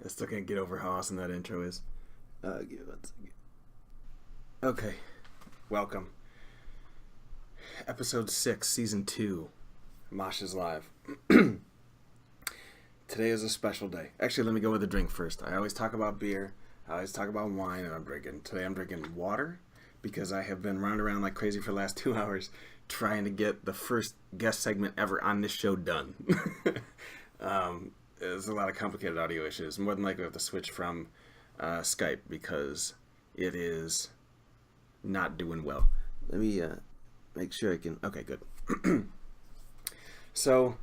still can't get over how awesome that intro is. Give it one second. Okay, welcome. Episode 6, Season 2. Mosh is live. Today is a special day. Actually, let me go with a drink first. I always talk about beer. I always talk about wine, and I'm drinking. Today I'm drinking water because I have been running around like crazy for the last 2 hours trying to get the first guest segment ever on this show done. There's a lot of complicated audio issues. More than likely, we have to switch from Skype because it is not doing well. Let me make sure I can... Okay, good. So,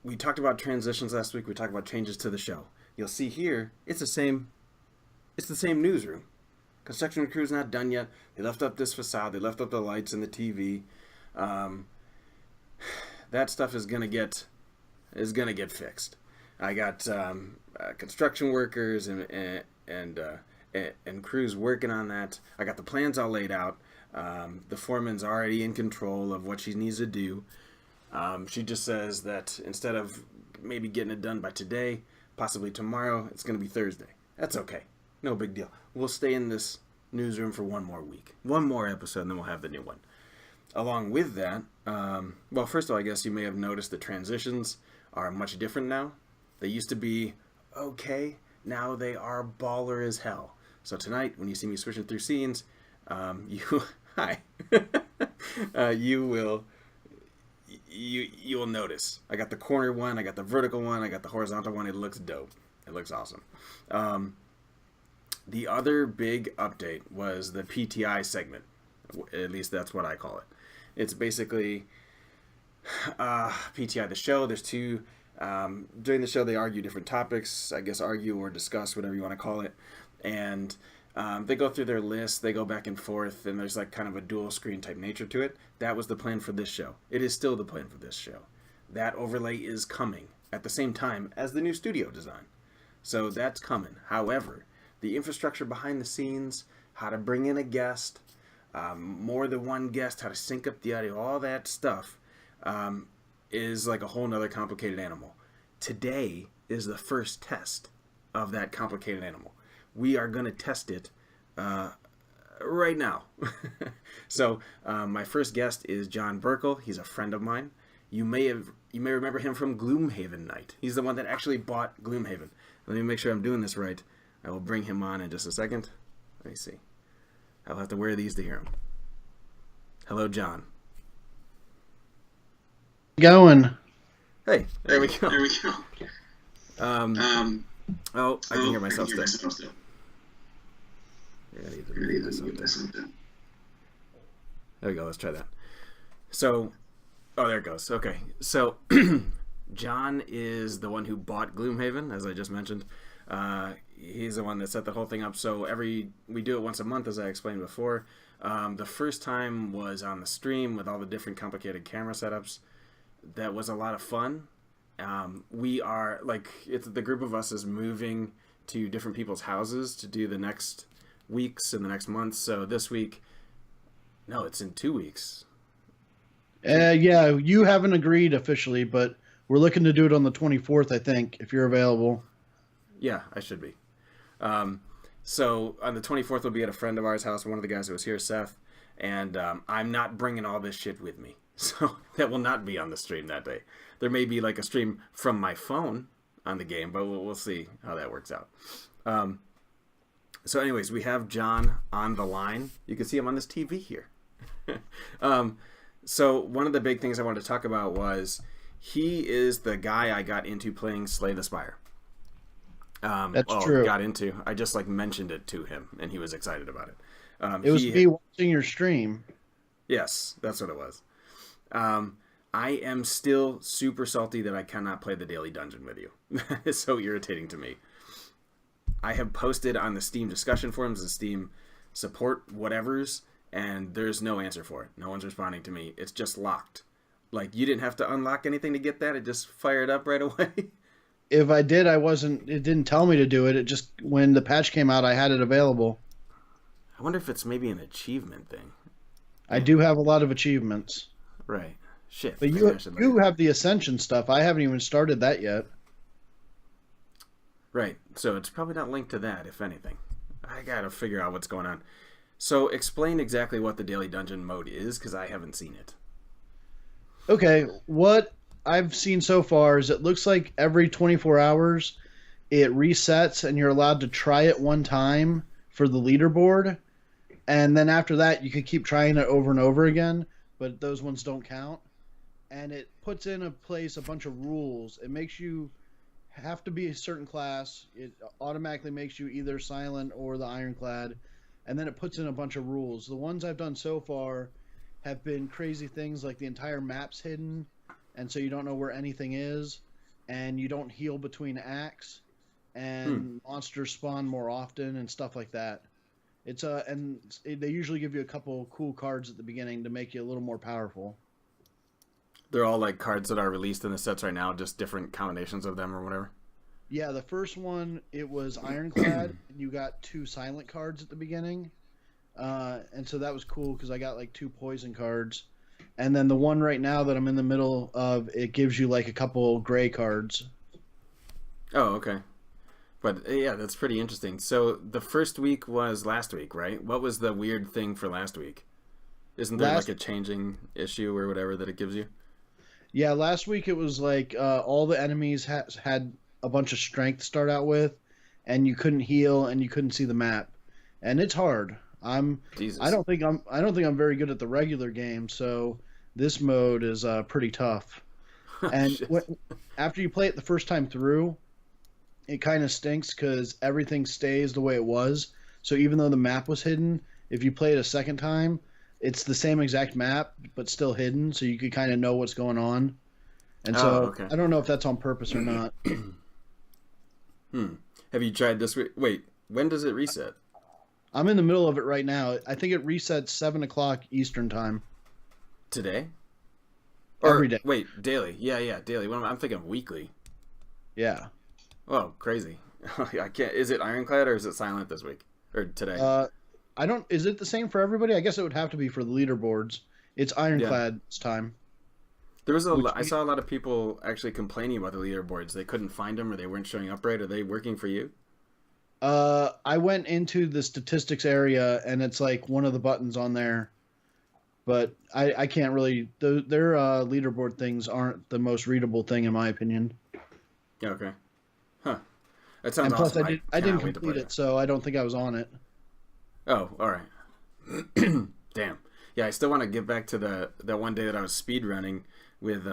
we talked about transitions last week. We talked about changes to the show. You'll see here, it's the same newsroom. Construction crew's not done yet. They left up this facade. They left up the lights and the TV. That stuff is gonna get fixed. I got construction workers and crews working on that. I got the plans all laid out. The foreman's already in control of what she needs to do. She just says that instead of maybe getting it done by today, possibly tomorrow, it's going to be Thursday. That's okay. No big deal. We'll stay in this newsroom for one more week. One more episode, and then we'll have the new one. Along with that, well, first of all, I guess you may have noticed the transitions are much different now. They used to be okay. Now they are baller as hell. So tonight, when you see me switching through scenes, hi, you'll notice. I got the corner one, I got the vertical one, I got the horizontal one. It looks dope. It looks awesome. The other big update was the PTI segment. At least that's what I call it. It's basically PTI the show. There's two. During the show, they argue different topics. I guess argue or discuss, whatever you want to call it. And they go through their list. They go back and forth. And there's like kind of a dual screen type nature to it. That was the plan for this show. It is still the plan for this show. That overlay is coming at the same time as the new studio design. So that's coming. However, the infrastructure behind the scenes, how to bring in a guest, more than one guest, how to sync up the audio, all that stuff is like a whole nother complicated animal. Today is the first test of that complicated animal. We are going to test it right now. So my first guest is John Burkle. He's a friend of mine. You may remember him from Gloomhaven Night. He's the one that actually bought Gloomhaven. Let me make sure I'm doing this right. I will bring him on in just a second. Let me see. I'll have to wear these to hear him. Hello, John. Going. Hey, there we go. Oh, I can hear myself still. Yeah, I need to mute myself down. There we go. Let's try that. So, oh, there it goes. Okay. So, John is the one who bought Gloomhaven, as I just mentioned. He's the one that set the whole thing up. So we do it once a month, as I explained before. The first time was on the stream with all the different complicated camera setups. That was a lot of fun. We are it's the group of us is moving to different people's houses to do the next weeks and the next months. So this week, no, it's in 2 weeks. Yeah, you haven't agreed officially, but we're looking to do it on the 24th, I think, if you're available. Yeah, I should be. So on the 24th, we'll be at a friend of ours' house, one of the guys who was here, Seth, and I'm not bringing all this shit with me. So that will not be on the stream that day. There may be like a stream from my phone on the game, but we'll see how that works out. So anyways, we have John on the line. You can see him on this TV here. So one of the big things I wanted to talk about was he is the guy I got into playing Slay the Spire. That's true. Got into. I just mentioned it to him, and he was excited about it. It was me watching your stream. Yes, that's what it was. I am still super salty that I cannot play the daily dungeon with you. It's so irritating to me. I have posted on the Steam discussion forums, the Steam support whatevers, and there's no answer for it. No one's responding to me. It's just locked. You didn't have to unlock anything to get that. It just fired up right away. If I did, it didn't tell me to do it. It just, when the patch came out, I had it available. I wonder if it's maybe an achievement thing. I do have a lot of achievements. Right. Shit. But you have the Ascension stuff. I haven't even started that yet. Right. So it's probably not linked to that, if anything. I gotta figure out what's going on. So explain exactly what the daily dungeon mode is, because I haven't seen it. Okay, what I've seen so far is it looks like every 24 hours it resets and you're allowed to try it one time for the leaderboard. And then after that, you can keep trying it over and over again, but those ones don't count. And it puts in a place a bunch of rules. It makes you have to be a certain class. It automatically makes you either silent or the ironclad. And then it puts in a bunch of rules. The ones I've done so far have been crazy things like the entire map's hidden, and so you don't know where anything is, and you don't heal between acts, and monsters spawn more often and stuff like that. They usually give you a couple cool cards at the beginning to make you a little more powerful. They're all like cards that are released in the sets right now, just different combinations of them or whatever. Yeah, the first one, it was ironclad, and you got 2 silent cards at the beginning. And so that was cool because I got like 2 poison cards. And then the one right now that I'm in the middle of, it gives you like a couple gray cards. Oh, okay. But yeah, that's pretty interesting. So the first week was last week, right? What was the weird thing for last week? Isn't there like a changing issue or whatever that it gives you? Yeah, last week it was like all the enemies had a bunch of strength to start out with, and you couldn't heal and you couldn't see the map, and it's hard. Jesus. I don't think I'm very good at the regular game, so this mode is pretty tough. And after you play it the first time through, it kind of stinks because everything stays the way it was. So even though the map was hidden, if you play it a second time, it's the same exact map but still hidden, so you could kind of know what's going on. And so okay. I don't know if that's on purpose or not. Have you tried this week? Wait, when does it reset? I'm in the middle of it right now. I think it resets 7 o'clock Eastern time. Today? Every day. Wait, daily. Yeah, daily. I'm thinking weekly. Yeah. Oh, crazy. I can't. Is it ironclad or is it silent this week or today? I don't. Is it the same for everybody? I guess it would have to be for the leaderboards. It's ironclad's time. There was I saw a lot of people actually complaining about the leaderboards. They couldn't find them or they weren't showing up right. Are they working for you? I went into the statistics area and it's like one of the buttons on there, but I can't really. Their leaderboard things aren't the most readable thing in my opinion. Okay. Huh. That sounds and plus, awesome. I didn't complete it, so I don't think I was on it. Oh, all right. Damn. Yeah, I still want to get back to that one day that I was speed running with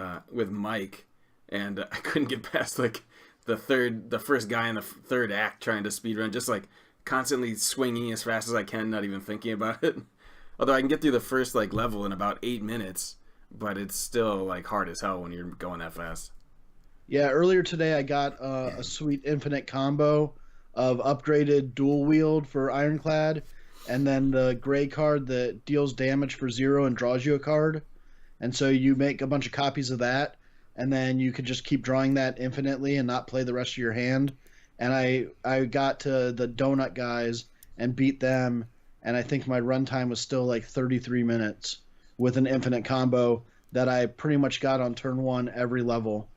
Mike, and I couldn't get past like the first guy in the third act trying to speed run, just like constantly swinging as fast as I can, not even thinking about it. Although I can get through the first like level in about 8 minutes, but it's still like hard as hell when you're going that fast. Yeah, earlier today I got a sweet infinite combo of upgraded dual wield for ironclad, and then the gray card that deals damage for 0 and draws you a card. And so you make a bunch of copies of that, and then you could just keep drawing that infinitely and not play the rest of your hand. And I got to the donut guys and beat them, and I think my runtime was still like 33 minutes with an infinite combo that I pretty much got on turn 1 every level.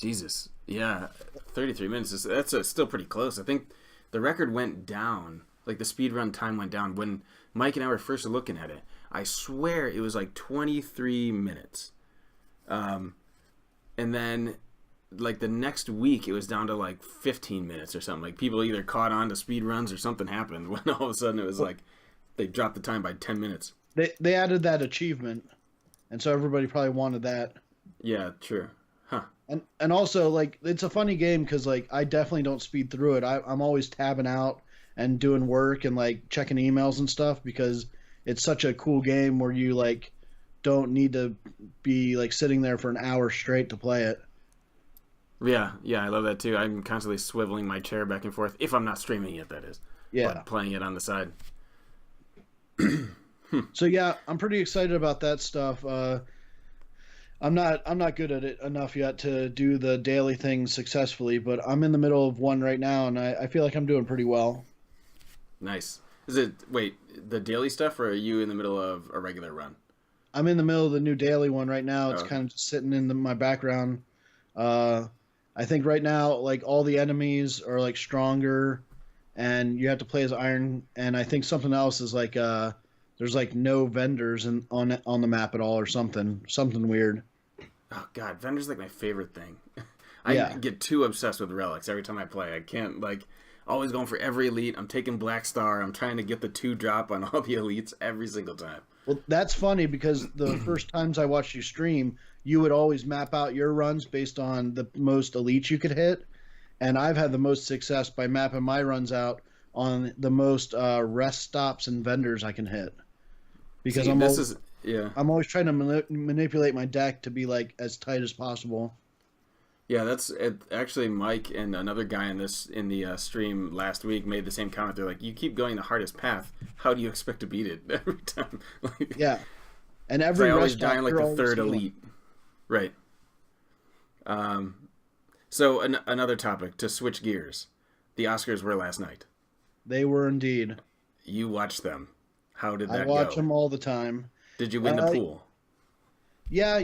Jesus. Yeah, 33 minutes. That's still pretty close. I think the record went down. Like the speed run time went down when Mike and I were first looking at it. I swear it was like 23 minutes. And then like the next week it was down to like 15 minutes or something. Like people either caught on to speed runs or something happened when all of a sudden it was like they dropped the time by 10 minutes. They added that achievement, and so everybody probably wanted that. Yeah, true. Huh. And also, like, it's a funny game because, like, I definitely don't speed through it. I'm always tabbing out and doing work and, like, checking emails and stuff because it's such a cool game where you, like, don't need to be, like, sitting there for an hour straight to play it. Yeah, I love that too. I'm constantly swiveling my chair back and forth, if I'm not streaming it, that is. Yeah. But playing it on the side. So, yeah, I'm pretty excited about that stuff. I'm not good at it enough yet to do the daily things successfully, but I'm in the middle of one right now, and I feel like I'm doing pretty well. Nice. Wait, the daily stuff, or are you in the middle of a regular run? I'm in the middle of the new daily one right now. It's Okay. kind of just sitting in my background. I think right now, like all the enemies are like stronger, and you have to play as Iron. And I think something else is like there's like no vendors on the map at all, or something weird. Oh God, vendors like my favorite thing. I Yeah. get too obsessed with relics every time I play. I can't like always going for every elite. I'm taking Black Star. I'm trying to get the 2 drop on all the elites every single time. Well, that's funny because the first times I watched you stream, you would always map out your runs based on the most elites you could hit, and I've had the most success by mapping my runs out on the most rest stops and vendors I can hit. Because See, this is yeah. I'm always trying to manipulate my deck to be like as tight as possible. Yeah, that's it. Actually, Mike and another guy in the stream last week made the same comment. They're like, "You keep going the hardest path. How do you expect to beat it every time?" Like, Yeah, and 'cause every I always rest die stop in like you're the always third healing. elite. Right. So another topic to switch gears. The Oscars were last night. They were indeed. You watched them. How did I that watch go? them all the time. Did you win the Uh, pool? Yeah,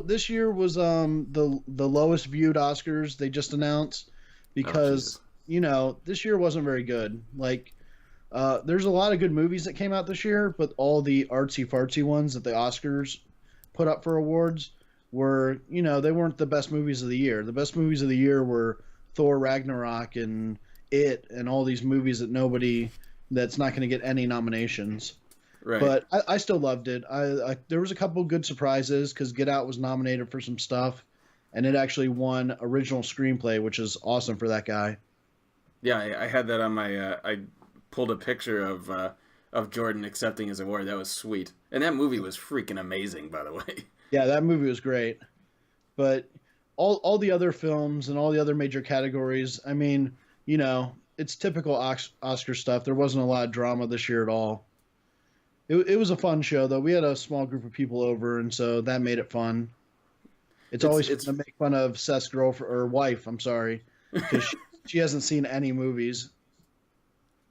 this year was the lowest viewed Oscars they just announced Oh because Jesus. this year wasn't very good. Like there's a lot of good movies that came out this year, but all the artsy fartsy ones that the Oscars put up for awards were, they weren't the best movies of the year. The best movies of the year were Thor Ragnarok and It and all these movies that's not going to get any nominations. Right. But I still loved it. There was a couple good surprises because Get Out was nominated for some stuff, and it actually won original screenplay, which is awesome for that guy. Yeah, I had that on my. I pulled a picture of Jordan accepting his award. That was sweet, and that movie was freaking amazing, by the way. Yeah, that movie was great. But all the other films and all the other major categories, I mean, it's typical Oscar stuff. There wasn't a lot of drama this year at all. It was a fun show though. We had a small group of people over, and so that made it fun. It's always It's fun to make fun of Seth's girlfriend or wife. I'm sorry, because she hasn't seen any movies.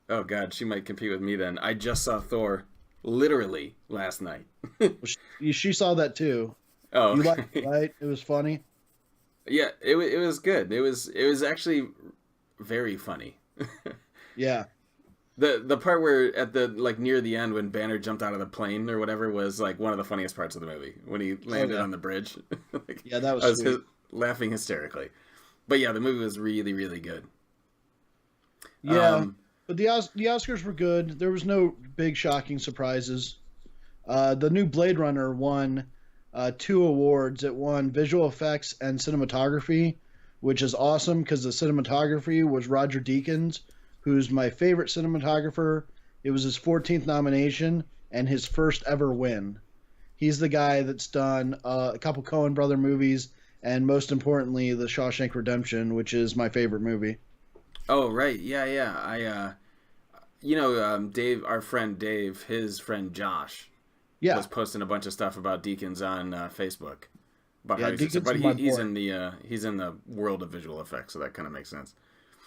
oh God, she might compete with me then. I just saw Thor, literally last night. She saw that too. Oh, You okay. liked it, right? It was funny. Yeah, it was good. It was actually very funny. Yeah, The part where at the like near the end when Banner jumped out of the plane or whatever was like one of the funniest parts of the movie when he landed yeah. on the bridge. Like, Yeah, that was I was sweet. laughing hysterically. But yeah, the movie was really really good. Yeah, Um, but the Oscars were good. There was no big shocking surprises. The new Blade Runner won 2 awards. It won visual effects and cinematography, which is awesome because the cinematography was Roger Deakins, who's my favorite cinematographer. It was his 14th nomination and his first ever win. He's the guy that's done a couple Coen brother movies and most importantly, The Shawshank Redemption, which is my favorite movie. oh right, yeah, yeah. Dave, our friend Dave, his friend Josh Yeah, was posting a bunch of stuff about Deacons on Facebook. About yeah, how he's Deakins but is my he's boy. in the world of visual effects, so that kind of makes sense.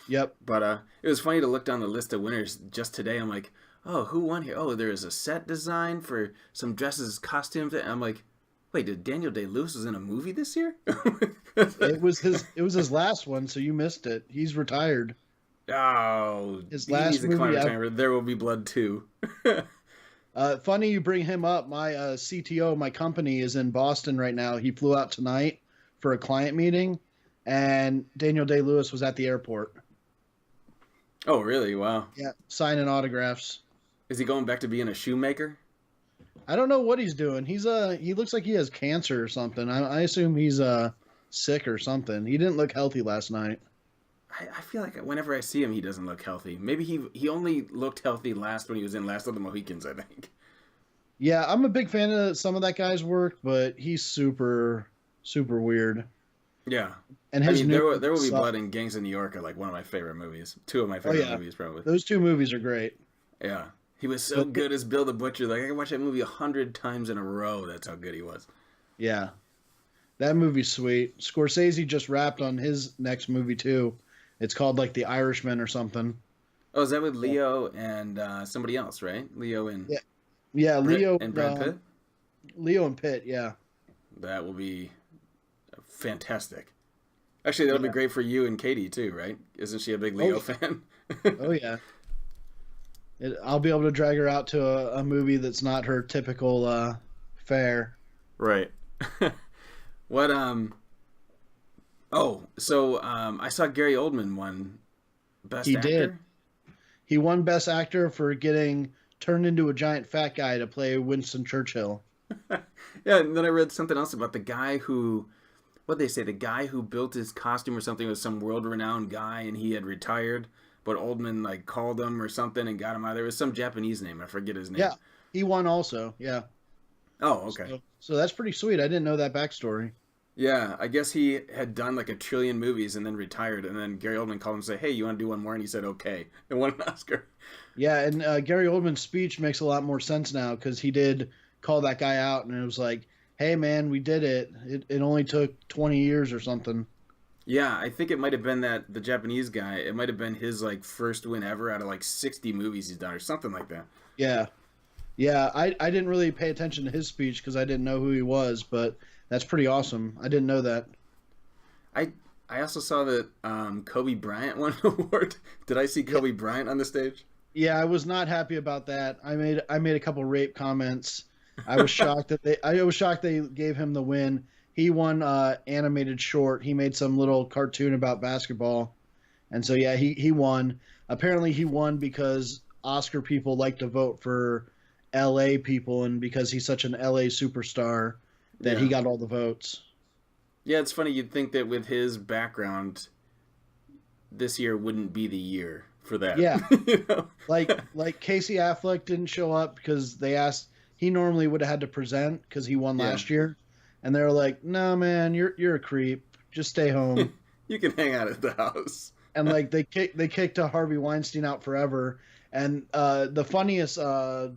Yep. But it was funny to look down the list of winners just today. I'm like, oh, who won here? Oh, there is a set design for some dresses, costumes. And I'm like, wait, did Daniel Day-Lewis was in a movie this year? It was his last one, so you missed it. He's retired. Oh, His he last needs to come out movie of ever. retirement. There Will Be Blood 2. Funny you bring him up. My CTO, my company, is in Boston right now. He flew out tonight for a client meeting, and Daniel Day-Lewis was at the airport. Oh, really? Wow. Yeah, signing autographs. Is he going back to being a shoemaker? I don't know what he's doing. He looks like he has cancer or something. I assume he's sick or something. He didn't look healthy last night. I feel like whenever I see him, he doesn't look healthy. Maybe he only looked healthy last when he was in Last of the Mohicans, I think. Yeah, I'm a big fan of some of that guy's work, but he's super, super weird. Yeah. And I his mean, new there Will Be suck. Blood and Gangs of New York are like one of my favorite movies. Two of my Oh favorite yeah, movies, probably. those 2 movies are great. Yeah. He was so But good as Bill the Butcher. Like, I can watch that movie 100 times in a row. That's how good he was. yeah, that movie's sweet. Scorsese just wrapped on his next movie too. It's called like The Irishman or something. Oh, is that with Leo and somebody else, right? Leo and Yeah, yeah, Leo And Brad Pitt? Leo and Pitt. Yeah, That will be fantastic. Actually, that'll be Yeah. great for you and Katie too, right? Isn't she a big Oh Leo fan? oh yeah. I'll be able to drag her out to a movie that's not her typical fare. Right. What Oh, so I saw Gary Oldman won Best He did. Actor. He won Best Actor for getting turned into a giant fat guy to play Winston Churchill. Yeah, and then I read something else about the guy who, what they say, the guy who built his costume or something was some world-renowned guy, and he had retired, but Oldman like called him or something and got him out. There was some Japanese name. I forget his Yeah, name. he won also. Yeah. Oh, okay. So that's pretty sweet. I didn't know that backstory. Yeah, I guess he had done like a trillion movies and then retired, and then Gary Oldman called him and said, "Hey, you want to do one more?" And he said, "Okay," and won an Oscar. Yeah, and Gary Oldman's speech makes a lot more sense now because he did call that guy out, and it was like, "Hey, man, we did it. It only took 20 years or something." Yeah, I think it might have been that the Japanese guy. It might have been his like first win ever out of like 60 movies he's done or something like that. Yeah, yeah. I didn't really pay attention to his speech because I didn't know who he was, but that's pretty awesome. I didn't know that. I I also saw that Kobe Bryant won an award. Did I see Yeah, Kobe Bryant on the stage? yeah. I was not happy about that. I made a couple rape comments. I was shocked they gave him the win. He won animated short. He made some little cartoon about basketball. And so yeah, he won. Apparently he won because Oscar people like to vote for LA people and because he's such an LA superstar that he Yeah. got all the votes. Yeah, it's funny. You'd think that with his background, this year wouldn't be the year for that. Yeah, You know? like Casey Affleck didn't show up because they asked he normally would have had to present because he won Yeah. last year, and they were like, "No, man, you're a creep. Just stay home." You can hang out at the house. And like they kicked Harvey Weinstein out forever. And the funniest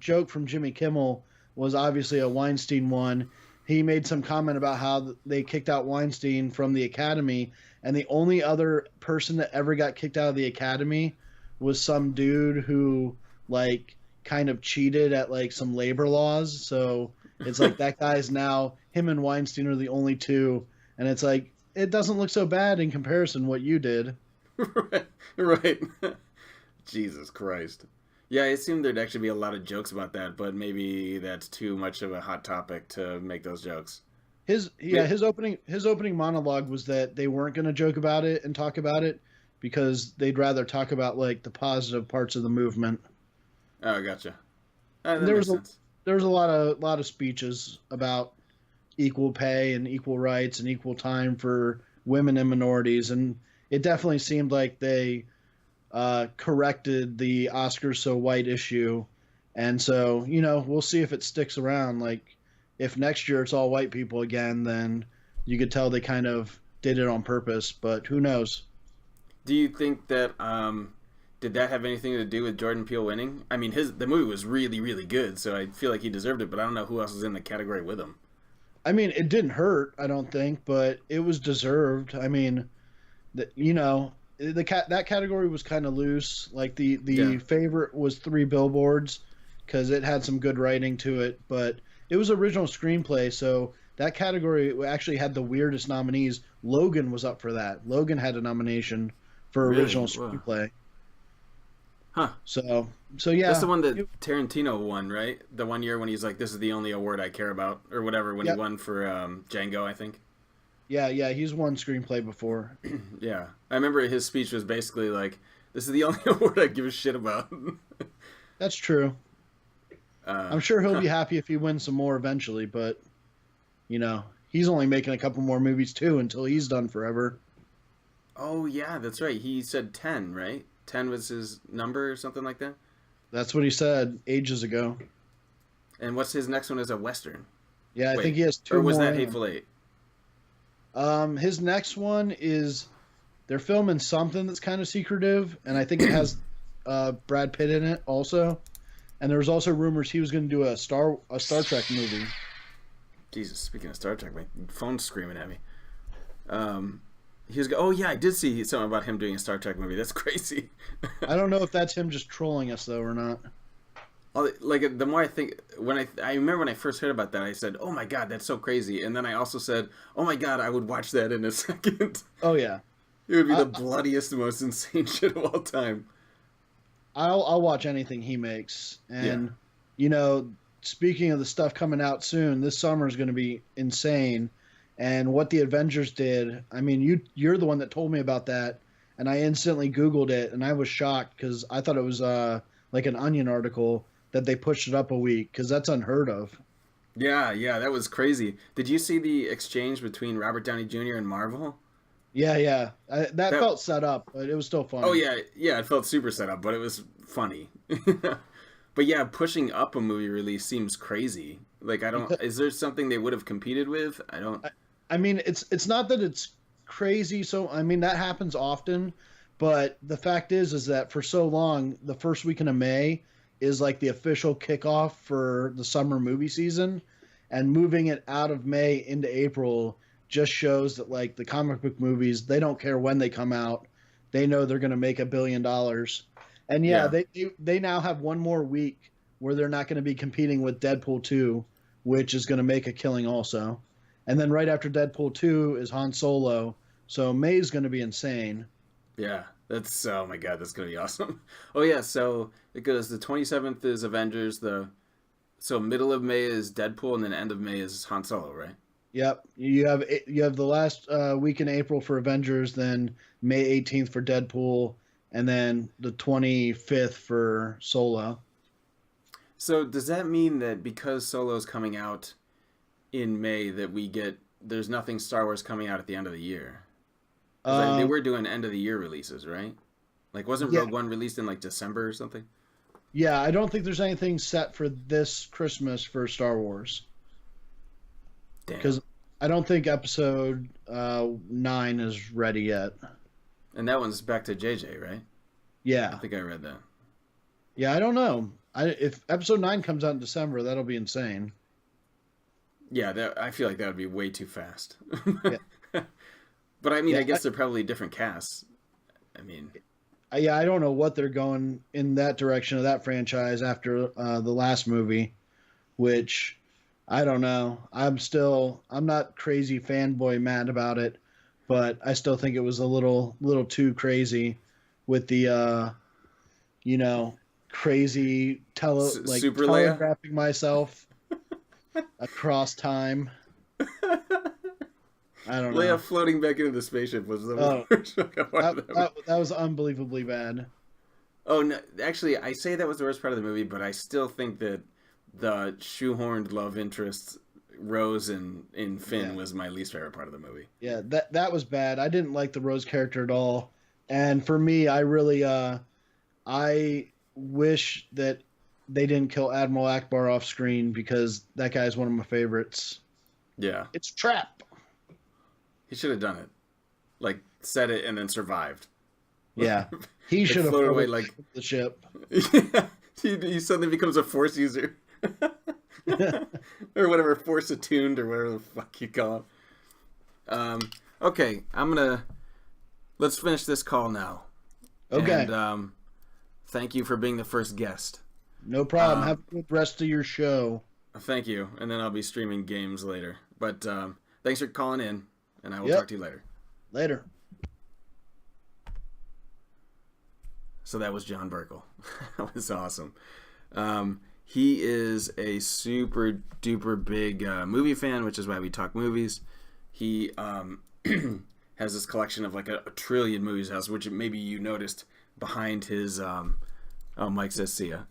joke from Jimmy Kimmel was obviously a Weinstein one. He made some comment about how they kicked out Weinstein from the Academy, and the only other person that ever got kicked out of the Academy was some dude who like kind of cheated at like some labor laws. So it's like that guy's now him and Weinstein are the only two, and it's like it doesn't look so bad in comparison what you did. Right. Right. Jesus Christ. Yeah, it seemed there'd actually be a lot of jokes about that, but maybe that's too much of a hot topic to make those jokes. Yeah, his opening monologue was that they weren't going to joke about it and talk about it because they'd rather talk about like the positive parts of the movement. Oh, gotcha. And That makes sense. there was a lot of speeches about equal pay and equal rights and equal time for women and minorities, and it definitely seemed like they corrected the Oscars so white issue. And so, we'll see if it sticks around. Like, if next year it's all white people again, then you could tell they kind of did it on purpose, but who knows? Do you think that did that have anything to do with Jordan Peele winning? I mean, the movie was really really good, so I feel like he deserved it. But I don't know who else was in the category with him. I mean, it didn't hurt, I don't think, but it was deserved. I mean, that category was kind of loose. Like Yeah, the favorite was Three Billboards because it had some good writing to it, but it was original screenplay, so that category actually had the weirdest nominees. Logan was up for that. Logan had a nomination for really. original Wow. screenplay. Huh. So yeah, That's the one that Tarantino won, right? The one year when he's like, "This is the only award I care about," or whatever. When he yep, won for Django, I think. yeah, he's won screenplay before. Yeah, I remember his speech was basically like, "This is the only award I give a shit about." That's true. I'm sure he'll Huh. be happy if he wins some more eventually, but he's only making a couple more movies too until he's done forever. Oh yeah, that's right. He said 10, right? 10 was his number or something like that. That's what he said ages ago. And what's his next one is a western. Yeah, I think Wait, he has or two was more that in him. Hateful Eight? His next one is they're filming something that's kind of secretive, and I think it has Brad Pitt in it also. And there was also rumors he was going to do a Star Trek movie. Jesus, speaking of Star Trek, my phone's screaming at me. He was. Oh yeah, I did see something about him doing a Star Trek movie. That's crazy. I don't know if that's him just trolling us though or not. Like the more I think, I remember when I first heard about that, I said, "Oh my god, that's so crazy," and then I also said, "Oh my god, I would watch that in a second." Oh yeah, It would be I, the bloodiest, most insane shit of all time. I'll watch anything he makes. Yeah. And you know, speaking of the stuff coming out soon, this summer is going to be insane. And what the Avengers did, I mean, you're the one that told me about that, and I instantly Googled it, and I was shocked because I thought it was like an Onion article that they pushed it up a week because that's unheard of. Yeah, yeah, that was crazy. Did you see the exchange between Robert Downey Jr. and Marvel? Yeah, yeah, that That felt set up, but it was still Oh funny. yeah, yeah, it felt super set up, but it was funny. But yeah, pushing up a movie release seems crazy. Like I don't Because is there something they would have competed with? I don't. I mean, it's not that it's crazy. So I mean that happens often, but the fact is that for so long, the first weekend of May is like the official kickoff for the summer movie season, and moving it out of May into April just shows that like the comic book movies, they don't care when they come out. They know they're going to make $1 billion. And yeah, Yeah. they now have one more week where they're not going to be competing with Deadpool 2, which is going to make a killing also. And then right after Deadpool 2 is Han Solo. So May's going to be insane. Yeah. That's oh my god, that's going to be awesome. Oh yeah, so it goes the 27th is Avengers, the so middle of May is Deadpool and then end of May is Han Solo, right? Yep. You have the last week in April for Avengers, then May 18th for Deadpool, and then the 25th for Solo. So does that mean that because Solo's coming out in May that there's nothing Star Wars coming out at the end of the year? Because they Um, were doing end of the year releases, right? Like wasn't yeah, Rogue One released in like December or something? yeah. I don't think there's anything set for this Christmas for Star Wars Damn. because I don't think Episode 9 is ready yet. And that one's back to JJ, right? I Yeah, think I read that. yeah. I don't know. If Episode 9 comes out in December, that'll be insane. Yeah, I feel like that would be way too fast. Yeah, But I mean, I yeah. guess they're probably different casts. I mean, Yeah, I don't know what they're going in that direction of that franchise after the last movie, which I don't know. I'm not crazy fanboy mad about it, but I still think it was a little too crazy with the you know crazy Super Leia. telegraphing myself across time. I don't Leia know. floating back into the spaceship was the Oh, worst part of that, that movie. that that was unbelievably bad. Oh no, actually, I say that was the worst part of the movie, but I still think that the shoehorned love interest Rose in Finn Yeah. was my least favorite part of the movie. Yeah, that was bad. I didn't like the Rose character at all. And for me, I really I wish that they didn't kill Admiral Akbar off screen because that guy's one of my favorites. Yeah, It's a trap. he should have done it. Like said it and then survived. Yeah. He Like should have floated away probably like the ship. he suddenly becomes a force user. Or whatever, force attuned or whatever the fuck you call it. Okay, let's finish this call now. Okay. And thank you for being the first guest. No problem. Um, Have a good rest of your show. Thank you, and then I'll be streaming games later. But thanks for calling in, and I will Yep. talk to you later. Later. So that was John Burkle. That was awesome. He is a super duper big movie fan, which is why we talk movies. He has this collection of like a trillion movies house, which maybe you noticed behind his. Oh, Mike says see ya.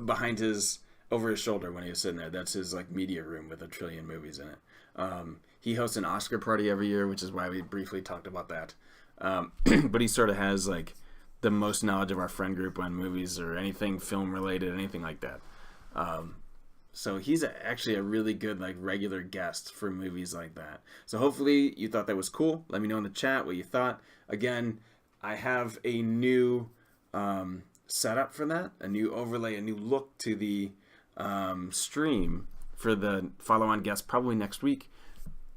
Behind his over his shoulder when he was sitting there. That's his like media room with a trillion movies in it. He hosts an Oscar party every year, which is why we briefly talked about that. But he sort of has like the most knowledge of our friend group on movies or anything film related, anything like that. So he's actually a really good like regular guest for movies like that. So hopefully you thought that was cool. Let me know in the chat what you thought. Again, I have a new setup for that, a new overlay, a new look to the stream for the follow-on guest probably next week.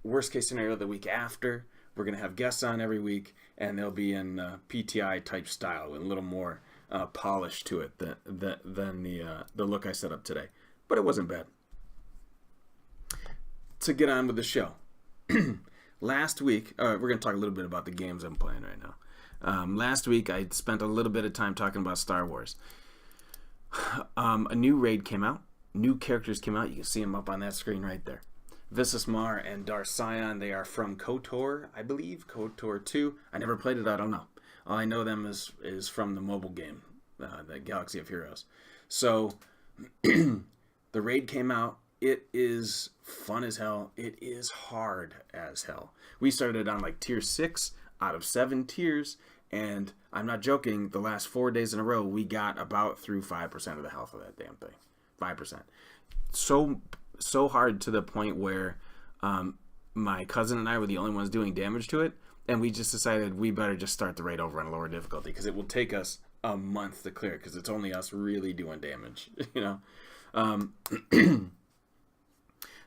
Worst case scenario, the week after. We're going to have guests on every week, and they'll be in PTI type style with a little more polish to it than the look I set up today. But it wasn't bad. To get on with the show. Last week, we're going to talk a little bit about the games I'm playing right now. Last week, I spent a little bit of time talking about Star Wars. A new raid came out. New characters came out. You can see them up on that screen right there. Visas Mar and Dar Sion, they are from KOTOR, I believe. KOTOR 2. I never played it, I don't know. All I know them is from the mobile game, the Galaxy of Heroes. So, the raid came out. It is fun as hell. It is hard as hell. We started on like tier 6 out of 7 tiers, and I'm not joking, the last 4 days in a row, we got about through 5% of the health of that damn thing. 5%. So hard to the point where my cousin and I were the only ones doing damage to it, and we just decided we better just start the raid over on lower difficulty, because it will take us a month to clear it, because it's only us really doing damage, you know.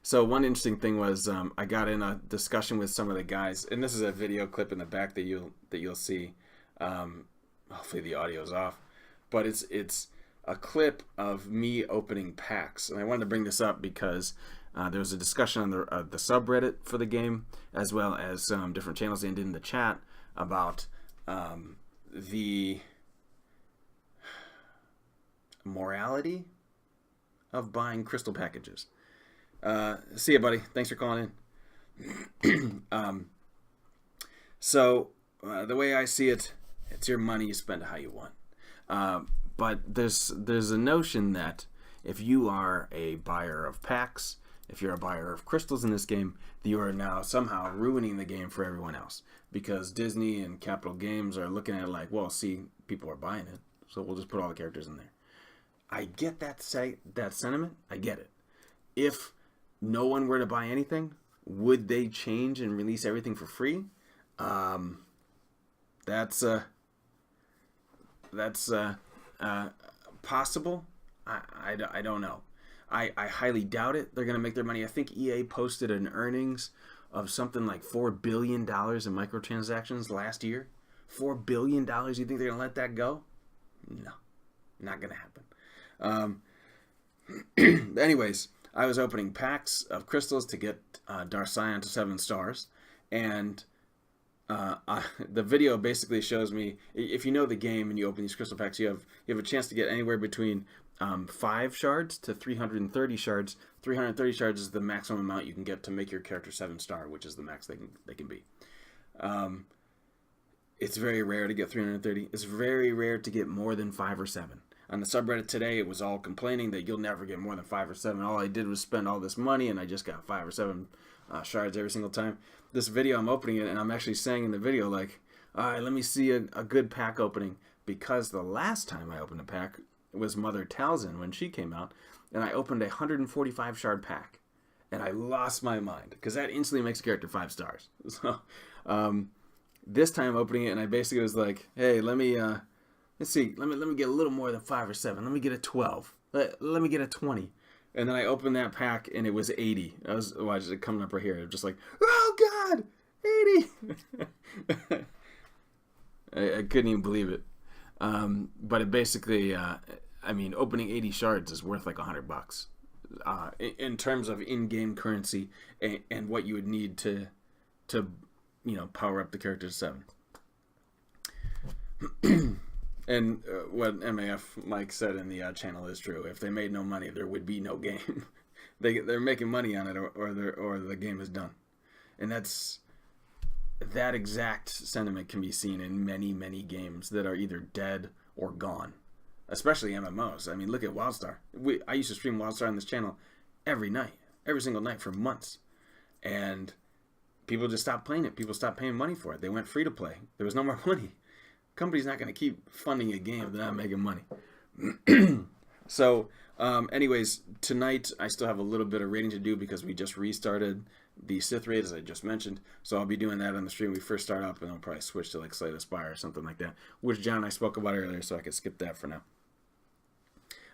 So one interesting thing was I got in a discussion with some of the guys, and this is a video clip in the back that you'll see. Hopefully the audio's off, but it's a clip of me opening packs, and I wanted to bring this up because there was a discussion on the subreddit for the game, as well as some different channels and in the chat about the morality of buying crystal packages. See ya, buddy. Thanks for calling in. So the way I see it, it's your money, you spend it how you want. But there's a notion that if you are a buyer of packs, if you're a buyer of crystals in this game, you are now somehow ruining the game for everyone else, because Disney and Capital Games are looking at it like, well, see, people are buying it, so we'll just put all the characters in there. I get that sentiment. I get it. If no one were to buy anything, would they change and release everything for free? That's possible. I don't know. I highly doubt it. They're going to make their money. I think EA posted an earnings of something like $4 billion in microtransactions last year. $4 billion? You think they're going to let that go? No. Not going to happen. Anyways, I was opening packs of crystals to get Dar Sion to 7 stars, and the video basically shows me, if you know the game and you open these crystal packs, you have a chance to get anywhere between 5 shards to 330 shards. 330 shards is the maximum amount you can get to make your character 7-star, which is the max they can be. It's very rare to get 330. It's very rare to get more than 5 or 7. On the subreddit today, it was all complaining that you'll never get more than 5 or 7. All I did was spend all this money, and I just got 5 or 7 shards every single time. This video, I'm opening it, and I'm actually saying in the video, like, all right, let me see a good pack opening, because the last time I opened a pack was Mother Talzin when she came out, and I opened a 145 shard pack, and I lost my mind, because that instantly makes a character 5 stars. So, this time opening it, and I basically was like, hey, let me get a little more than 5 or 7. Let me get a 12. Let me get a 20. And then I opened that pack, and it was 80. I was watching it coming up right here. It was just like, oh God, 80. I couldn't even believe it. But it basically, opening 80 shards is worth like $100 in terms of in-game currency and what you would need to power up the character to 7. And what MAF Mike said in the channel is true. If they made no money, there would be no game. They're making money on it, or the game is done. And that exact sentiment can be seen in many, many games that are either dead or gone, especially MMOs. I mean, look at WildStar. I used to stream WildStar on this channel every single night for months, and people just stopped playing it. People stopped paying money for it. They went free to play. There was no more money. Company's not going to keep funding a game if they're not making money. So, anyways, tonight I still have a little bit of raiding to do, because we just restarted the Sith raid, as I just mentioned. So I'll be doing that on the stream. We first start up, and I'll probably switch to like Slay the Spire or something like that, which John and I spoke about earlier, so I could skip that for now.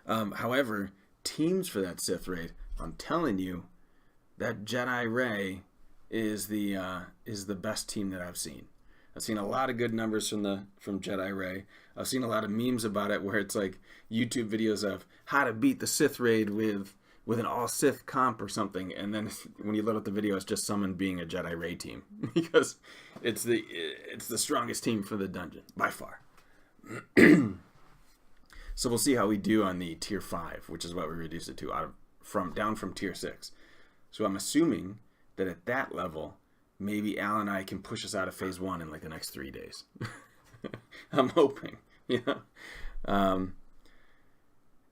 However, teams for that Sith raid, I'm telling you, that Jedi Rey is the best team that I've seen. I've seen a lot of good numbers from Jedi Ray. I've seen a lot of memes about it where it's like YouTube videos of how to beat the Sith raid with an all Sith comp or something, and then when you load up the video, it's just someone being a Jedi Ray team because it's the strongest team for the dungeon by far. So we'll see how we do on the tier 5, which is what we reduced it to down from tier 6. So I'm assuming that at that level, maybe Al and I can push us out of phase 1 in like the next 3 days. I'm hoping,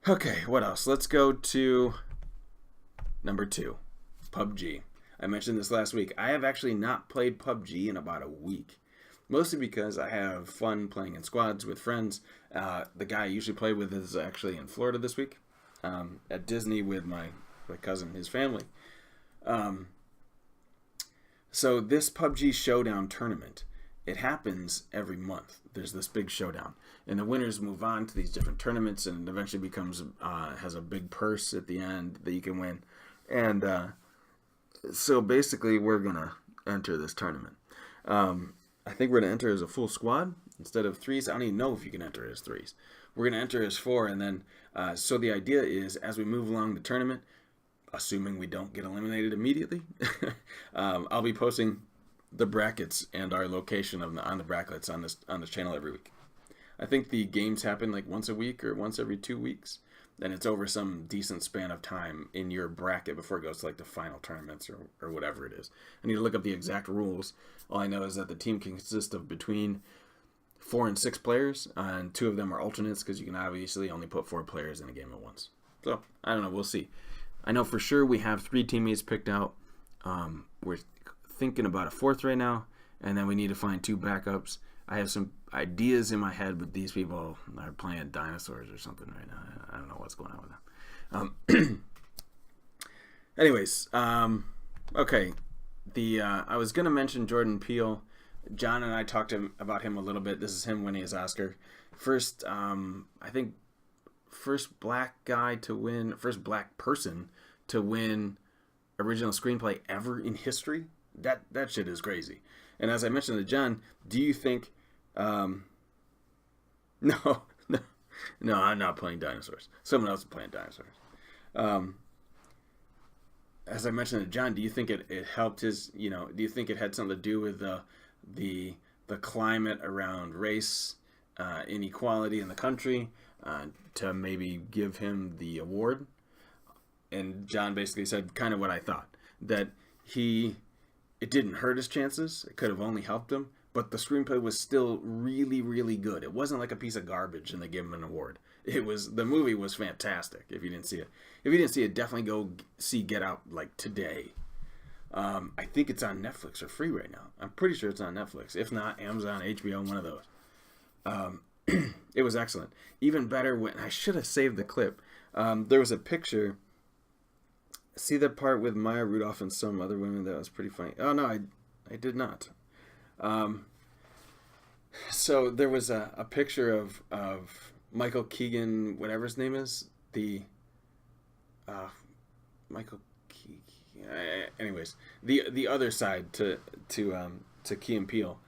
Okay, what else? Let's go to number 2, PubG. I mentioned this last week. I have actually not played PubG in about a week. Mostly because I have fun playing in squads with friends. The guy I usually play with is actually in Florida this week. At Disney with my cousin and his family. So this PubG Showdown tournament, it happens every month. There's this big showdown. And the winners move on to these different tournaments and eventually becomes has a big purse at the end that you can win. And so basically we're going to enter this tournament. I think we're going to enter as a full squad instead of 3s. I don't even know if you can enter as 3s. We're going to enter as 4, and then so the idea is as we move along the tournament, assuming we don't get eliminated immediately, I'll be posting the brackets and our location on the brackets on this channel every week. I think the games happen like once a week or once every 2 weeks, and it's over some decent span of time in your bracket before it goes to like the final tournaments or whatever it is. I need to look up the exact rules. All I know is that the team can consist of between 4 and 6 players, and 2 of them are alternates because you can obviously only put 4 players in a game at once. So, I don't know. We'll see. I know for sure we have 3 teammates picked out. We're thinking about a 4th right now, and then we need to find 2 backups. I have some ideas in my head, but these people are playing dinosaurs or something right now. I don't know what's going on with them. Anyways, okay. I was going to mention Jordan Peele. John and I talked about him a little bit. This is him winning his Oscar. First, I think, first black person to win original screenplay ever in history. That shit is crazy. And as I mentioned to John, do you think... No, I'm not playing dinosaurs. Someone else is playing dinosaurs. As I mentioned to John, do you think it helped his, do you think it had something to do with the climate around race, inequality in the country, to maybe give him the award? And John basically said kind of what I thought, that it didn't hurt his chances. It could have only helped him, but the screenplay was still really, really good. It wasn't like a piece of garbage and they gave him an award. The movie was fantastic. If you didn't see it, definitely go see Get Out like today. I think it's on Netflix for free right now. I'm pretty sure it's on Netflix. If not, Amazon, HBO, one of those. It was excellent. Even better when I should have saved the clip. There was a picture. See that part with Maya Rudolph and some other women? That was pretty funny. Oh no, I did not. So there was a picture of Michael Keegan, whatever his name is, Michael Keegan. Anyways, the other side to Key and Peele.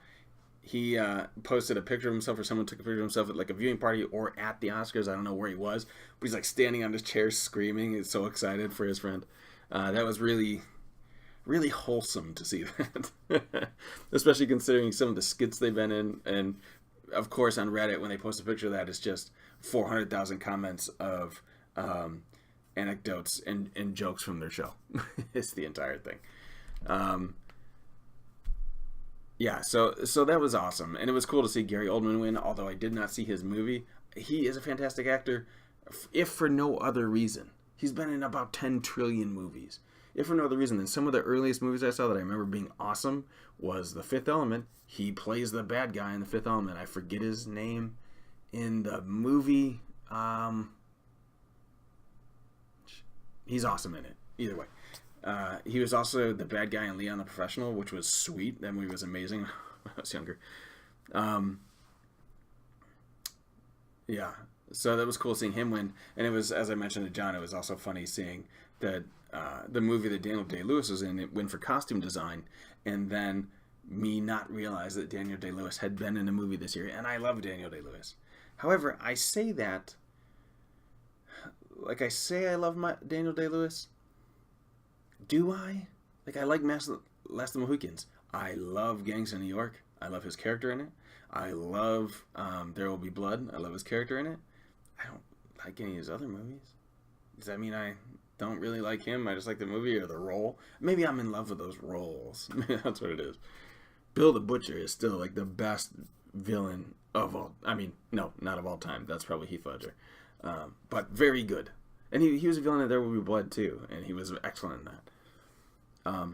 He posted a picture of himself, or someone took a picture of himself at like a viewing party or at the Oscars. I don't know where he was, but he's like standing on his chair screaming. He's so excited for his friend. That was really, really wholesome to see that, especially considering some of the skits they've been in. And of course, on Reddit, when they post a picture of that, it's just 400,000 comments of anecdotes and jokes from their show. It's the entire thing. Yeah, so that was awesome, and it was cool to see Gary Oldman win. Although I did not see his movie, he is a fantastic actor. If for no other reason, he's been in about 10 trillion movies. If for no other reason, then some of the earliest movies I saw that I remember being awesome was The Fifth Element. He plays the bad guy in The Fifth Element. I forget his name in the movie. He's awesome in it. Either way. He was also the bad guy in Leon the Professional, which was sweet. That movie was amazing when I was younger. Yeah, so that was cool seeing him win. And it was, as I mentioned to John, it was also funny seeing that the movie that Daniel Day-Lewis was in, it win for costume design. And then me not realize that Daniel Day-Lewis had been in a movie this year, and I love Daniel Day-Lewis. However, I say that, like I say I love Daniel Day-Lewis, do I? Like, I like Last of the Mohicans. I love Gangs of New York. I love his character in it. I love There Will Be Blood. I love his character in it. I don't like any of his other movies. Does that mean I don't really like him? I just like the movie or the role? Maybe I'm in love with those roles. That's what it is. Bill the Butcher is still like the best villain of all. I mean, no, not of all time. That's probably Heath Ledger. But very good. And he was a villain in There Will Be Blood too, and he was excellent in that.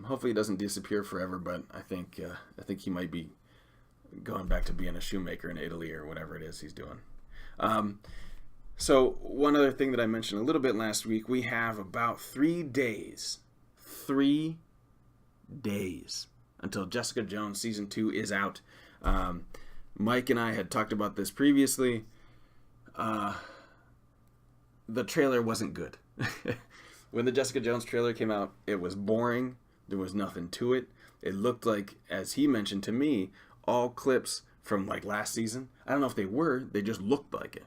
Hopefully he doesn't disappear forever, but I think he might be going back to being a shoemaker in Italy or whatever it is he's doing. So one other thing that I mentioned a little bit last week, we have about 3 days until Jessica Jones Season 2 is out. Mike and I had talked about this previously. The trailer wasn't good. When the Jessica Jones trailer came out, it was boring. There was nothing to it. It looked like, as he mentioned to me, all clips from like last season. I don't know if they were. They just looked like it.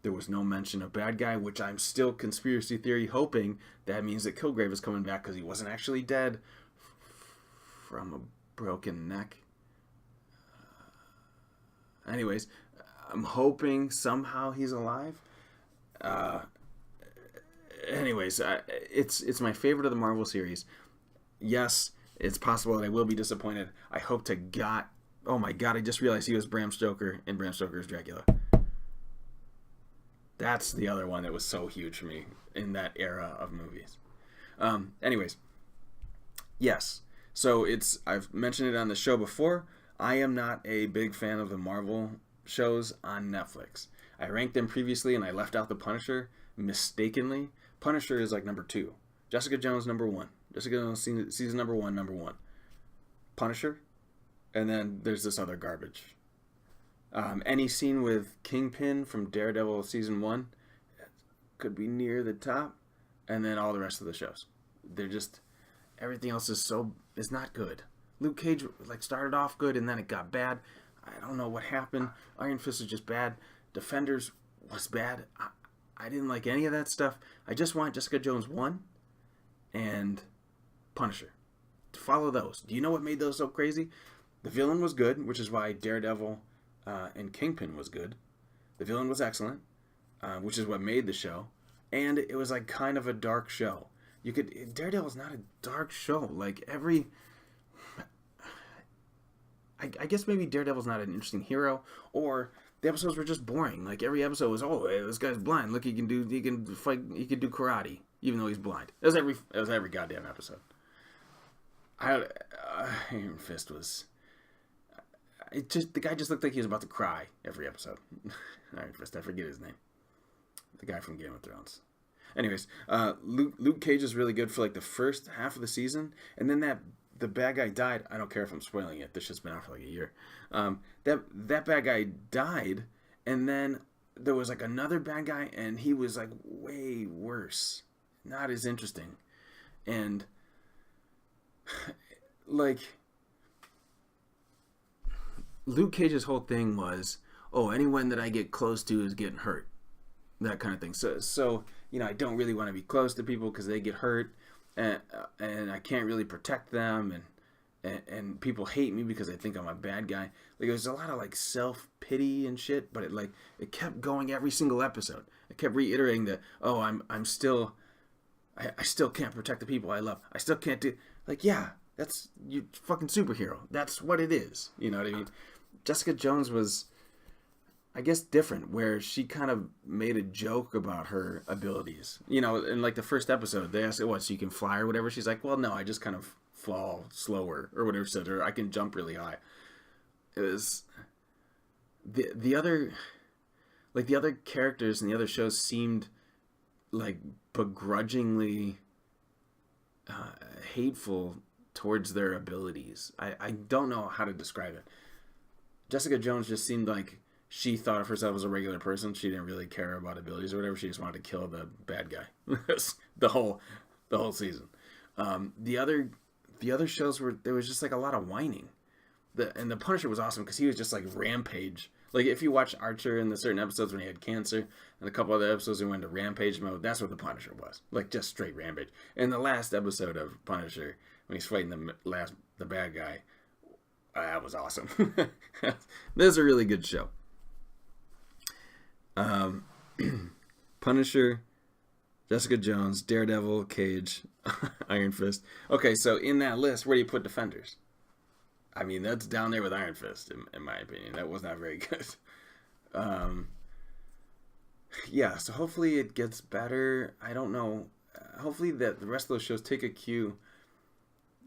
There was no mention of bad guy, which I'm still conspiracy theory hoping that means that Kilgrave is coming back because he wasn't actually dead from a broken neck. Anyways, I'm hoping somehow he's alive. It's my favorite of the Marvel series. Yes, it's possible that I will be disappointed. I hope to God. Oh my God! I just realized he was Bram Stoker in Bram Stoker's Dracula. That's the other one that was so huge for me in that era of movies. Anyways, yes. So I've mentioned it on the show before. I am not a big fan of the Marvel shows on Netflix. I ranked them previously and I left out The Punisher mistakenly. Punisher is like number 2. Jessica Jones number 1. Jessica Jones season number 1, number 1. Punisher. And then there's this other garbage. Any scene with Kingpin from Daredevil season 1 could be near the top. And then all the rest of the shows. They're just, everything else is not good. Luke Cage started off good and then it got bad. I don't know what happened. Iron Fist is just bad. Defenders was bad. I didn't like any of that stuff. I just want Jessica Jones 1 and Punisher. To follow those. Do you know what made those so crazy? The villain was good, which is why Daredevil and Kingpin was good. The villain was excellent, which is what made the show. And it was like kind of a dark show. Daredevil's not a dark show. I guess maybe Daredevil's not an interesting hero, or the episodes were just boring. Like every episode was, this guy's blind. Look, he can fight, he can do karate, even though he's blind. It was every goddamn episode. Iron Fist was, the guy just looked like he was about to cry every episode. Iron Fist, I forget his name. The guy from Game of Thrones. Anyways, Luke Cage is really good for the first half of the season, and then the bad guy died. I don't care if I'm spoiling it. This shit's been out for a year. That bad guy died, and then there was another bad guy, and he was way worse. Not as interesting. And Luke Cage's whole thing was, anyone that I get close to is getting hurt. That kind of thing. So I don't really want to be close to people because they get hurt. And I can't really protect them, and people hate me because they think I'm a bad guy. There's a lot of self-pity and shit, but it kept going every single episode. It kept reiterating that, I still can't protect the people I love. I still can't do, that's you fucking superhero. That's what it is. You know what I mean? Jessica Jones was, I guess, different, where she kind of made a joke about her abilities. In the first episode, they asked her, so you can fly or whatever? She's like, well, no, I just kind of fall slower or whatever, or I can jump really high. It was the other characters in the other shows seemed begrudgingly hateful towards their abilities. I don't know how to describe it. Jessica Jones just seemed like she thought of herself as a regular person. She didn't really care about abilities or whatever. She just wanted to kill the bad guy. the whole season. The the other shows there was just like a lot of whining. And the Punisher was awesome because he was just like rampage. Like if you watch Archer in the certain episodes when he had cancer, and a couple other episodes he went into rampage mode, that's what the Punisher was. Like just straight rampage. And the last episode of Punisher, when he's fighting the bad guy, that was awesome. This is a really good show. Punisher, Jessica Jones, Daredevil, Cage, Iron Fist. Okay, so in that list, where do you put Defenders? I mean, that's down there with Iron Fist, in my opinion. That was not very good. Yeah, so hopefully it gets better. I don't know. Hopefully that the rest of those shows take a cue.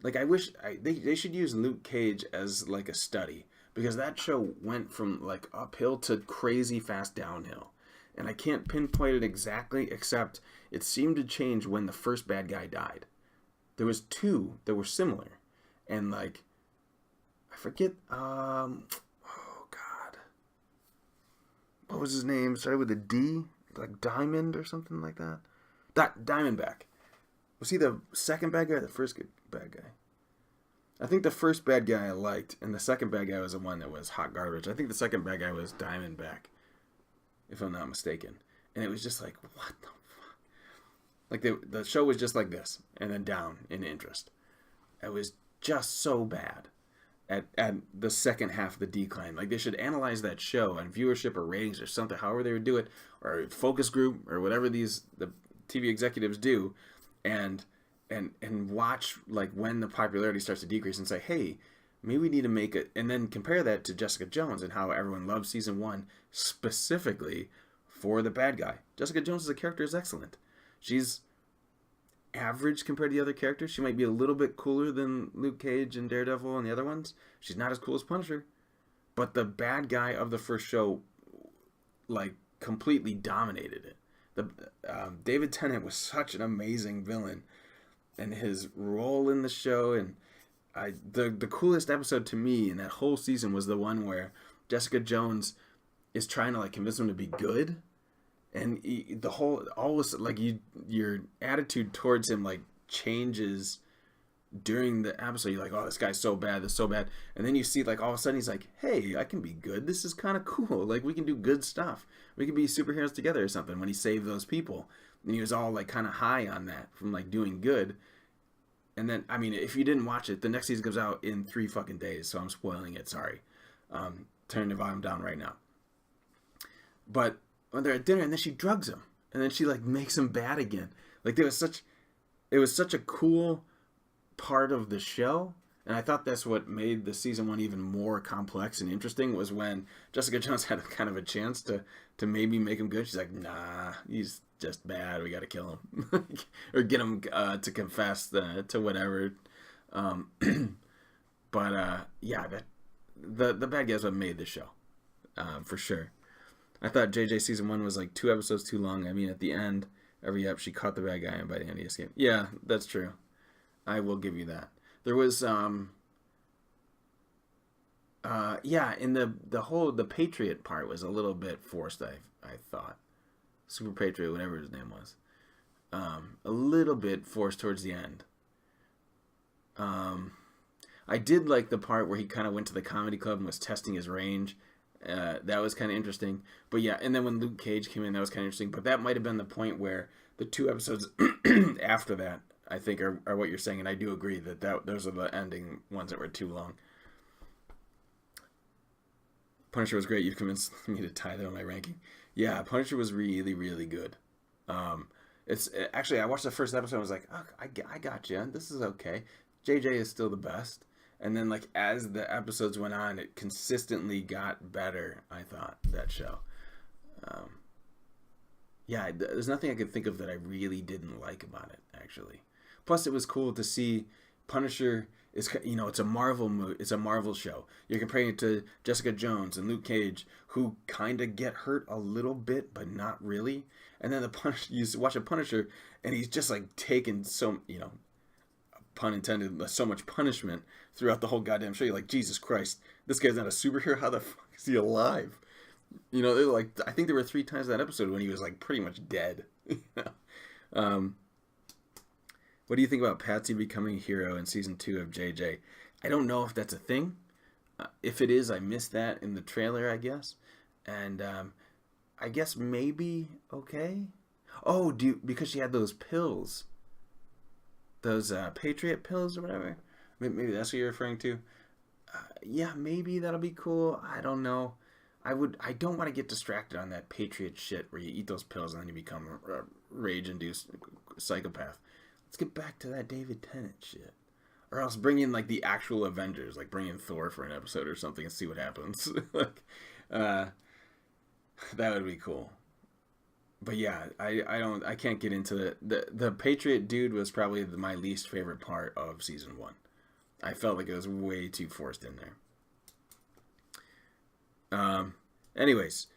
Like, I wish they should use Luke Cage as, like, a study. Because that show went from, like, uphill to crazy fast downhill. And I can't pinpoint it exactly, except it seemed to change when the first bad guy died. There was two that were similar. And, like, I forget, oh god, what was his name? Started with a D, like Diamond or something like that. Diamondback. Was he the second bad guy or the first bad guy? I think the first bad guy I liked, and the second bad guy was the one that was hot garbage. I think the second bad guy was Diamondback, if I'm not mistaken. And it was just like, what the fuck? Like the show was just like this, and then down in interest. It was just so bad. At the second half of the decline. Like, they should analyze that show on viewership or ratings or something, however they would do it, or focus group or whatever the TV executives do, and watch, like, when the popularity starts to decrease and say, hey, maybe we need to make it, and then compare that to Jessica Jones and how everyone loved season 1 specifically for the bad guy. Jessica Jones as a character is excellent. She's average compared to the other characters. She might be a little bit cooler than Luke Cage and Daredevil and the other ones. She's not as cool as Punisher. But the bad guy of the first show, like, completely dominated it. David Tennant was such an amazing villain. And his role in the show, and the coolest episode to me in that whole season was the one where Jessica Jones is trying to, like, convince him to be good. And your attitude towards him, like, changes during the episode. You're like, oh, this guy's so bad, this is so bad. And then you see, like, all of a sudden he's like, hey, I can be good. This is kind of cool. Like, we can do good stuff. We can be superheroes together or something, when he saved those people. And he was all, like, kind of high on that from, like, doing good. And then, I mean, if you didn't watch it, the next season comes out in 3 fucking days. So I'm spoiling it. Sorry. Turn the volume down right now. But when they're at dinner, and then she drugs him, and then she, like, makes him bad again. Like, it was such a cool part of the show, and I thought that's what made the season 1 even more complex and interesting, was when Jessica Jones had kind of a chance to maybe make him good. She's like, nah, he's just bad, we gotta kill him. Or get him to confess to whatever. Yeah, the bad guys what made the show, for sure. I thought JJ season 1 was like 2 episodes too long. I mean, at the end, she caught the bad guy, and by the end he escaped. Yeah, that's true. I will give you that. There was, in the Patriot part was a little bit forced, I thought. Super Patriot, whatever his name was. A little bit forced towards the end. I did like the part where he kind of went to the comedy club and was testing his range. That was kind of interesting. But yeah, and then when Luke Cage came in, that was kind of interesting. But that might have been the point where the 2 episodes after that, I think, are what you're saying. And I do agree that those are the ending ones that were too long. Punisher was great. You've convinced me to tie that on my ranking. Yeah, Punisher was really, really good. It's actually, I watched the first episode and was like, oh, I got you. This is okay. JJ is still the best. And then, like, as the episodes went on, it consistently got better, I thought, that show. There's nothing I could think of that I really didn't like about it, actually. Plus, it was cool to see Punisher is, it's a Marvel show. You're comparing it to Jessica Jones and Luke Cage, who kind of get hurt a little bit, but not really. And then you watch a Punisher, and he's just, like, taking so, pun intended, so much punishment throughout the whole goddamn show. You're like, Jesus Christ, this guy's not a superhero. How the fuck is he alive? They're like, I think there were 3 times that episode when he was, like, pretty much dead. What do you think about Patsy becoming a hero in season 2 of JJ? I don't know if that's a thing. If it is, I missed that in the trailer, I guess. And I guess maybe okay. Oh, because she had those pills, those Patriot pills or whatever. Maybe that's what you're referring to. Yeah, maybe that'll be cool. I don't know. I don't want to get distracted on that Patriot shit where you eat those pills and then you become a rage-induced psychopath. Let's get back to that David Tennant shit. Or else bring in, like, the actual Avengers. Like, bring in Thor for an episode or something and see what happens. Like, that would be cool. But yeah, I can't get into the Patriot dude was probably my least favorite part of season 1. I felt like it was way too forced in there. Anyways,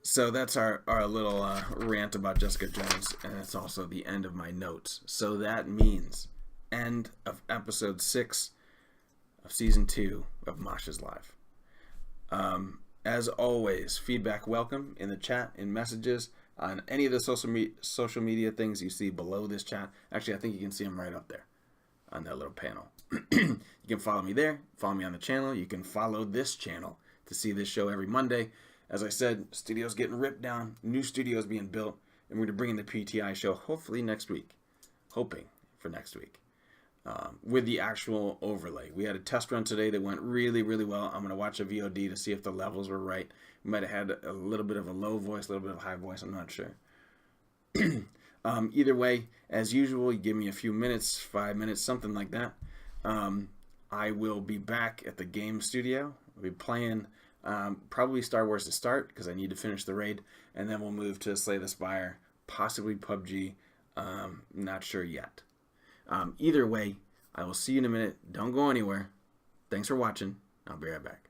so that's our little rant about Jessica Jones, and it's also the end of my notes. So that means end of episode 6 of season 2 of Mosh is Live. As always, feedback welcome in the chat, in messages, on any of the social media things you see below this chat. Actually, I think you can see them right up there on that little panel. You can follow me there, follow me on the channel. You can follow this channel to see this show every Monday. As I said, studio's getting ripped down, new studios being built, and we're going to bring in the PTI show hopefully next week. Hoping for next week. With the actual overlay. We had a test run today that went really, really well. I'm going to watch a VOD to see if the levels were right. We might have had a little bit of a low voice, a little bit of a high voice. I'm not sure. Either way, as usual, you give me a few minutes, 5 minutes, something like that. I will be back at the game studio. I'll be playing probably Star Wars to start because I need to finish the raid. And then we'll move to Slay the Spire, possibly PubG. Not sure yet. Either way, I will see you in a minute. Don't go anywhere. Thanks for watching. I'll be right back.